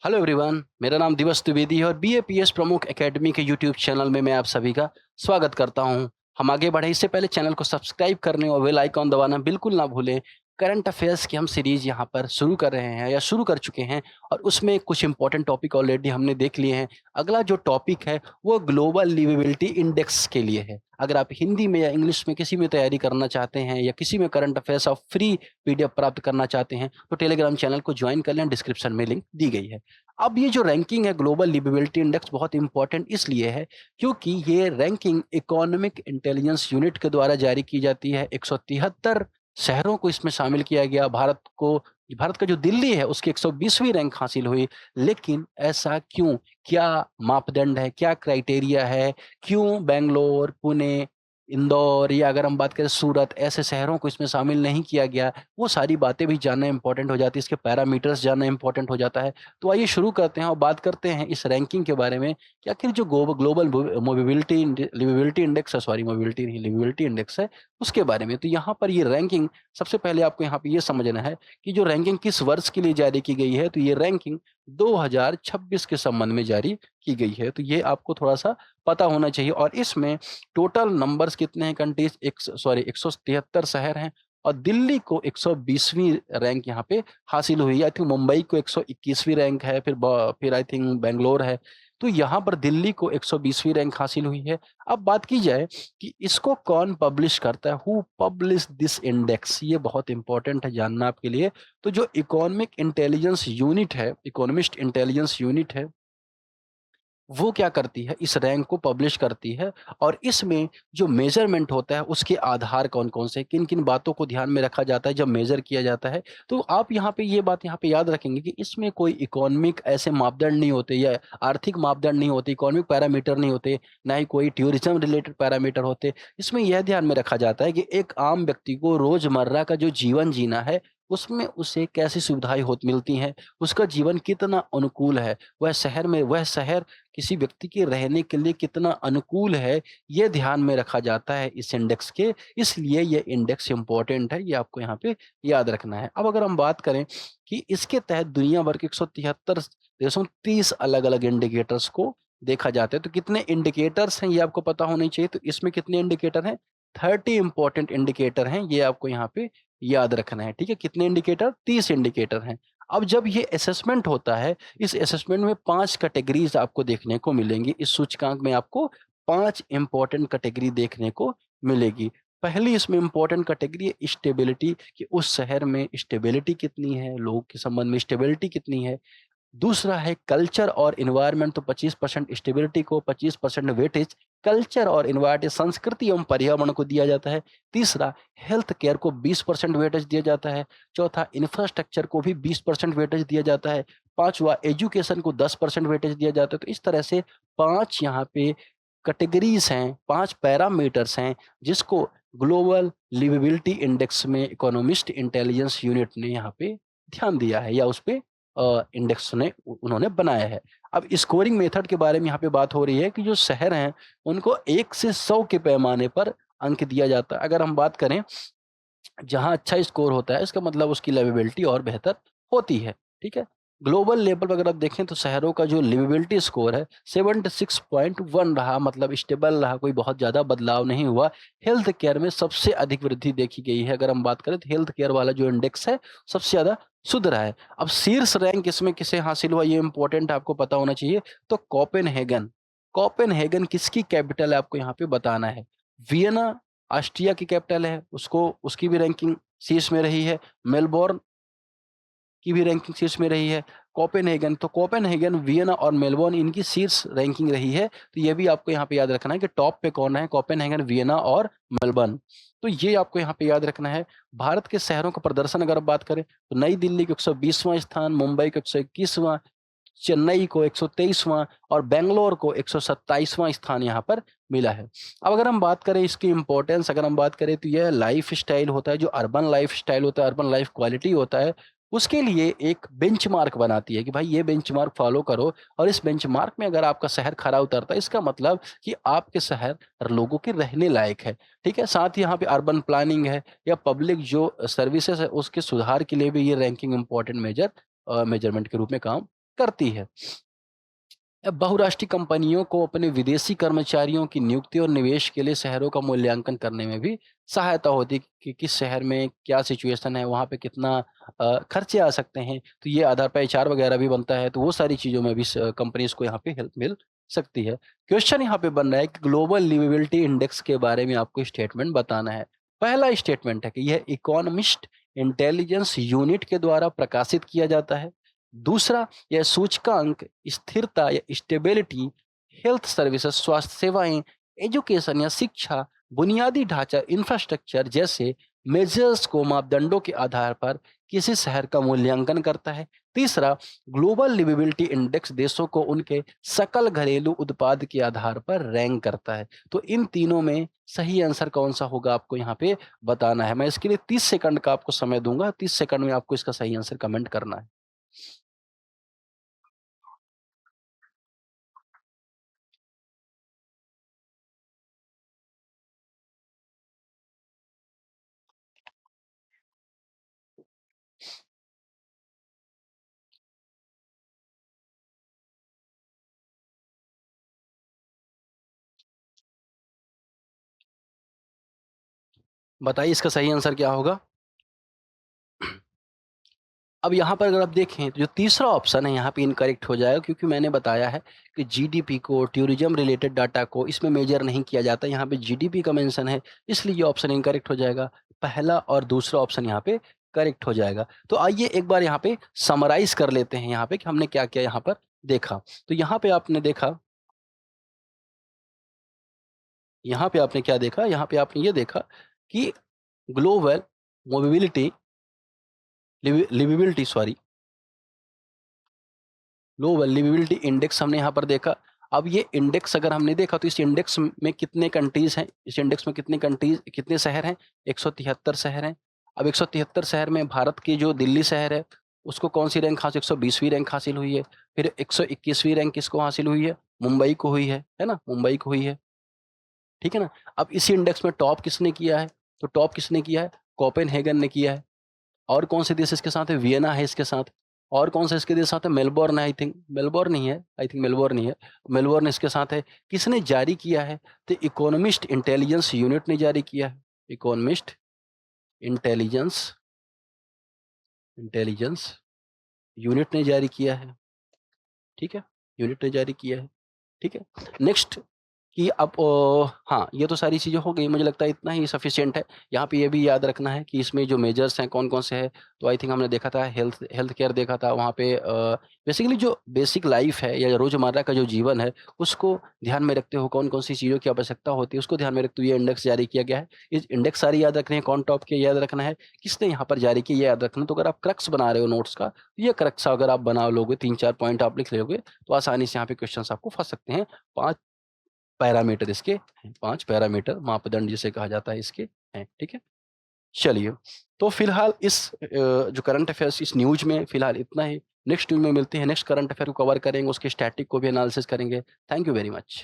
Hello everyone, मेरा नाम दिवस द्विवेदी है और बीएपीएस प्रमुख एकेडमी के यूट्यूब चैनल में मैं आप सभी का स्वागत करता हूं। हम आगे बढ़े इससे पहले चैनल को सब्सक्राइब करने और बेल आइकॉन दबाना बिल्कुल ना भूलें। करंट अफेयर्स की हम सीरीज यहां पर शुरू कर रहे हैं या शुरू कर चुके हैं और उसमें कुछ इंपॉर्टेंट टॉपिक ऑलरेडी हमने देख लिए हैं। अगला जो टॉपिक है वो ग्लोबल लिवेबिलिटी इंडेक्स के लिए है। अगर आप हिंदी में या इंग्लिश में किसी में तैयारी करना चाहते हैं या किसी में current affairs of free PDF प्राप्त करना चाहते हैं तो टेलीग्राम चैनल को ज्वाइन कर लें, डिस्क्रिप्शन में लिंक दी गई है। अब ये जो रैंकिंग है ग्लोबल लिवेबिलिटी इंडेक्स बहुत इंपॉर्टेंट इसलिए है क्योंकि ये रैंकिंग इकोनॉमिक इंटेलिजेंस यूनिट के द्वारा जारी की जाती है। 173 शहरों को इसमें शामिल किया गया। भारत का जो दिल्ली है उसकी 120वीं रैंक हासिल हुई। लेकिन ऐसा क्यों? क्या मापदंड है? क्या क्राइटेरिया है? क्यों बेंगलोर, पुणे, इंदौर या अगर हम बात करें सूरत, ऐसे शहरों को इसमें शामिल नहीं किया गया? वो सारी बातें भी जानना इंपॉर्टेंट हो जाती है, इसके पैरामीटर्स जानना इंपॉर्टेंट हो जाता है। तो आइए शुरू करते हैं और बात करते हैं इस रैंकिंग के बारे में कि आखिर जो ग्लोबल मोबिलिटी लिवेबिलिटी इंडेक्स है, सॉरी मोबिलिटी नहीं लिवेबिलिटी इंडेक्स है, उसके बारे में। तो यहाँ पर ये रैंकिंग, सबसे पहले आपको यहाँ पे ये समझना है कि जो रैंकिंग किस वर्ष के लिए जारी की गई है। तो ये रैंकिंग 2026 के संबंध में जारी की गई है। तो ये आपको थोड़ा सा पता होना चाहिए और इसमें टोटल नंबर्स कितने हैं? कंट्रीज 173 शहर हैं और दिल्ली को 120वीं रैंक यहाँ पे हासिल हुई है। आई थिंक मुंबई को 121वीं रैंक है, फिर आई थिंक बेंगलोर है। तो यहाँ पर दिल्ली को 120वीं रैंक हासिल हुई है। अब बात की जाए कि इसको कौन पब्लिश करता है, हु पब्लिश दिस इंडेक्स, ये बहुत इंपॉर्टेंट है जानना आपके लिए। तो जो इकोनॉमिक इंटेलिजेंस यूनिट है, इकोनॉमिस्ट इंटेलिजेंस यूनिट है, वो क्या करती है, इस रैंक को पब्लिश करती है। और इसमें जो मेजरमेंट होता है उसके आधार कौन-कौन से, किन-किन बातों को ध्यान में रखा जाता है जब मेजर किया जाता है। तो आप यहाँ पे ये बात यहाँ पे याद रखेंगे कि इसमें कोई इकोनॉमिक ऐसे मापदंड नहीं होते या आर्थिक मापदंड नहीं होते, इकोनॉमिक पैरामीटर नहीं होते, ना ही कोई टूरिज्म रिलेटेड पैरामीटर होते। इसमें यह ध्यान में रखा जाता है कि एक आम व्यक्ति को रोज़मर्रा का जो जीवन जीना है, उसमें उसे कैसी सुविधाएँ होत मिलती हैं, उसका जीवन कितना अनुकूल है, वह शहर किसी व्यक्ति के रहने के लिए कितना अनुकूल है, ये ध्यान में रखा जाता है इस इंडेक्स के। इसलिए ये इंडेक्स इम्पोर्टेंट है, ये आपको यहाँ पे याद रखना है। अब अगर हम बात करें कि इसके तहत दुनिया भर के 173 देशों में 30 अलग-अलग इंडिकेटर्स को देखा जाता है। तो कितने इंडिकेटर्स हैं ये आपको पता होने चाहिए। तो इसमें कितने इंडिकेटर हैं? 30 इम्पोर्टेंट इंडिकेटर हैं, ये आपको यहाँ पे याद रखना है। ठीक है? कितने इंडिकेटर? 30 इंडिकेटर हैं। अब जब ये असेसमेंट होता है, इस असेसमेंट में 5 कैटेगरीज़ आपको देखने को मिलेंगी। इस सूचकांक में आपको 5 इम्पोर्टेंट कैटेगरी देखने को मिलेगी। पहली इसमें इम्पोर्टेंट कैटेगरी है स्टेबिलिटी, कि उस शहर में स्टेबिलिटी कितनी है, लोगों के संबंध में स्टेबिलिटी कितनी है। दूसरा है कल्चर और एनवायरनमेंट, तो 25% स्टेबिलिटी को 25% वेटेज कल्चर और एनवायरनमेंट, संस्कृति एवं पर्यावरण को दिया जाता है। तीसरा, हेल्थ केयर को 20% वेटेज दिया जाता है। चौथा, इंफ्रास्ट्रक्चर को भी 20% वेटेज दिया जाता है। पांचवा, एजुकेशन को 10% वेटेज दिया जाता है। तो इस तरह से 5 यहाँ पे कैटेगरीज हैं, 5 पैरामीटर्स हैं जिसको ग्लोबल लिवेबिलिटी इंडेक्स में इकोनॉमिस्ट इंटेलिजेंस यूनिट ने यहाँ पे ध्यान दिया है या उस पे इंडेक्स ने उन्होंने बनाया है। अब स्कोरिंग मेथड के बारे में यहाँ पे बात हो रही है कि जो शहर हैं उनको 1 से 100 के पैमाने पर अंक दिया जाता है। अगर हम बात करें जहाँ अच्छा स्कोर होता है इसका मतलब उसकी लिवेबिलिटी और बेहतर होती है। ठीक है? ग्लोबल लेवल पे अगर आप देखें तो शहरों का जो लिवेबिलिटी स्कोर है 76.1 रहा, मतलब स्टेबल रहा, कोई बहुत ज़्यादा बदलाव नहीं हुआ। हेल्थ केयर में सबसे अधिक वृद्धि देखी गई है। अगर हम बात करें तो हेल्थ केयर वाला जो इंडेक्स है सबसे ज़्यादा सुधरा है। अब शीर्ष रैंक इसमें किसे हासिल हुआ ये इम्पोर्टेंट आपको पता होना चाहिए। तो कोपेनहेगन, कोपेनहेगन किसकी कैपिटल है आपको यहाँ पे बताना है। वियना ऑस्ट्रिया की कैपिटल है, उसको उसकी भी रैंकिंग शीर्ष में रही है। मेलबोर्न की भी रैंकिंग शीर्ष में रही है। कोपेनहेगन, तो कोपेनहेगन, वियना और मेलबोर्न इनकी शीर्ष रैंकिंग रही है। तो ये भी आपको यहाँ पे याद रखना है कि टॉप पे कौन है, कोपेनहेगन, वियना और मेलबोर्न। तो ये आपको यहाँ पे याद रखना है। भारत के शहरों का प्रदर्शन अगर आप बात करें तो नई दिल्ली को 120वां स्थान, मुंबई को 121वां, चेन्नई को 123वां और बैंगलोर को 127वां स्थान यहाँ पर मिला है। अब अगर हम बात करें इसकी इम्पोर्टेंस, अगर हम बात करें तो यह लाइफ़स्टाइल होता है, जो अर्बन लाइफ़स्टाइल होता है, अर्बन लाइफ़ क्वालिटी होता है, उसके लिए एक बेंचमार्क बनाती है कि भाई ये बेंचमार्क फ़ॉलो करो और इस बेंचमार्क में अगर आपका शहर खरा उतरता है इसका मतलब कि आपके शहर लोगों के रहने लायक है। ठीक है? साथ ही यहाँ पे अर्बन प्लानिंग है या पब्लिक जो सर्विसेज़ है उसके सुधार के लिए भी ये रैंकिंग इम्पोर्टेंट मेजरमेंट के रूप में काम करती है। अब बहुराष्ट्रीय कंपनियों को अपने विदेशी कर्मचारियों की नियुक्ति और निवेश के लिए शहरों का मूल्यांकन करने में भी सहायता होती है कि किस शहर में क्या सिचुएशन है, वहाँ पे कितना खर्चे आ सकते हैं। तो ये आधार पर एचआर वगैरह भी बनता है, तो वो सारी चीज़ों में भी कंपनीज को यहाँ पे हेल्प मिल सकती है। क्वेश्चन यहाँ पे बन रहा है कि ग्लोबल लिवेबिलिटी इंडेक्स के बारे में आपको स्टेटमेंट बताना है। पहला स्टेटमेंट है कि यह इकोनॉमिस्ट इंटेलिजेंस यूनिट के द्वारा प्रकाशित किया जाता है। दूसरा, यह सूचकांक स्थिरता या स्टेबिलिटी, हेल्थ सर्विसेज स्वास्थ्य सेवाएं, एजुकेशन या शिक्षा, बुनियादी ढांचा इंफ्रास्ट्रक्चर जैसे मेजर्स को मापदंडों के आधार पर किसी शहर का मूल्यांकन करता है। तीसरा, ग्लोबल लिवेबिलिटी इंडेक्स देशों को उनके सकल घरेलू उत्पाद के आधार पर रैंक करता है। तो इन तीनों में सही आंसर कौन सा होगा आपको यहाँ पे बताना है। मैं इसके लिए 30 सेकंड का आपको समय दूंगा, 30 सेकंड में आपको इसका सही आंसर कमेंट करना है। बताइए इसका सही आंसर क्या होगा? अब यहाँ पर अगर आप देखें तो जो तीसरा ऑप्शन है यहाँ पे इनकरेक्ट हो जाएगा, क्योंकि मैंने बताया है कि जीडीपी को, टूरिज्म रिलेटेड डाटा को इसमें मेजर नहीं किया जाता। यहाँ पे जीडीपी का मेंशन है, इसलिए ये ऑप्शन इनकरेक्ट हो जाएगा। पहला और दूसरा ऑप्शन यहाँ पे करेक्ट हो जाएगा। तो आइए एक बार यहाँ पे समराइज कर लेते हैं यहाँ पे कि हमने क्या क्या यहाँ पर देखा। तो यहाँ पे आपने देखा, यहाँ पे आपने क्या देखा, यहाँ पे आपने ये देखा कि global mobility livability sorry global livability index हमने यहाँ पर देखा। अब ये इंडेक्स अगर हमने देखा तो इस इंडेक्स में कितने कंट्रीज हैं, इस इंडेक्स में कितने कंट्रीज, कितने शहर हैं? 173 शहर हैं। अब 173 शहर में भारत की जो दिल्ली शहर है उसको कौन सी रैंक हासिल, 120वीं रैंक हासिल हुई है। फिर 121वीं रैंक किसको हासिल हुई है? मुंबई को हुई है ना, मुंबई को हुई है। ठीक है ना। अब इसी इंडेक्स में टॉप किसने किया है? तो टॉप किसने किया है? कोपेनहेगन ने किया है। और कौन से देश इसके साथ है? वियना है इसके साथ। और कौन सा इसके साथ है? मेलबोर्न है, आई थिंक मेलबोर्न नहीं है, आई थिंक मेलबोर्न नहीं है, मेलबोर्न इसके साथ है। किसने जारी किया है? तो इकोनॉमिस्ट इंटेलिजेंस यूनिट ने जारी किया है। इकोनॉमिस्ट इंटेलिजेंस इंटेलिजेंस यूनिट ने जारी किया है। ठीक है, यूनिट ने जारी किया है। ठीक है। नेक्स्ट कि अब हाँ, ये तो सारी चीज़ें हो गई, मुझे लगता है इतना ही सफिशिएंट है। यहाँ पे ये भी याद रखना है कि इसमें जो मेजर्स हैं कौन-कौन से हैं, तो आई थिंक हमने देखा था हेल्थ हेल्थ केयर देखा था वहाँ पे। बेसिकली जो बेसिक लाइफ है या रोज़मर्रा का जो जीवन है, उसको ध्यान में रखते हुए कौन-कौन सी चीज़ों की आवश्यकता होती है, उसको ध्यान में रखते हुए ये इंडेक्स जारी किया गया है। ये इंडेक्स सारे याद रखने हैं, कौन टॉप के याद रखना है, किसने यहाँ पर जारी किया ये याद रखना है। तो अगर आप क्रक्स बना रहे हो नोट्स का, तो ये क्रक्स अगर आप बना लोगे, 3-4 पॉइंट आप लिख लोगे, तो आसानी से यहाँ पे क्वेश्चंस आपको फँस सकते हैं। 5 पैरामीटर इसके हैं, 5 पैरामीटर मापदंड जिसे कहा जाता है इसके हैं, ठीक है? चलिए, तो फिलहाल इस जो करंट अफेयर्स इस न्यूज़ में फिलहाल इतना ही। नेक्स्ट न्यूज़ में मिलते हैं, नेक्स्ट करंट अफेयर को कवर करेंगे, उसके स्टैटिक को भी एनालिसिस करेंगे। Thank you very much.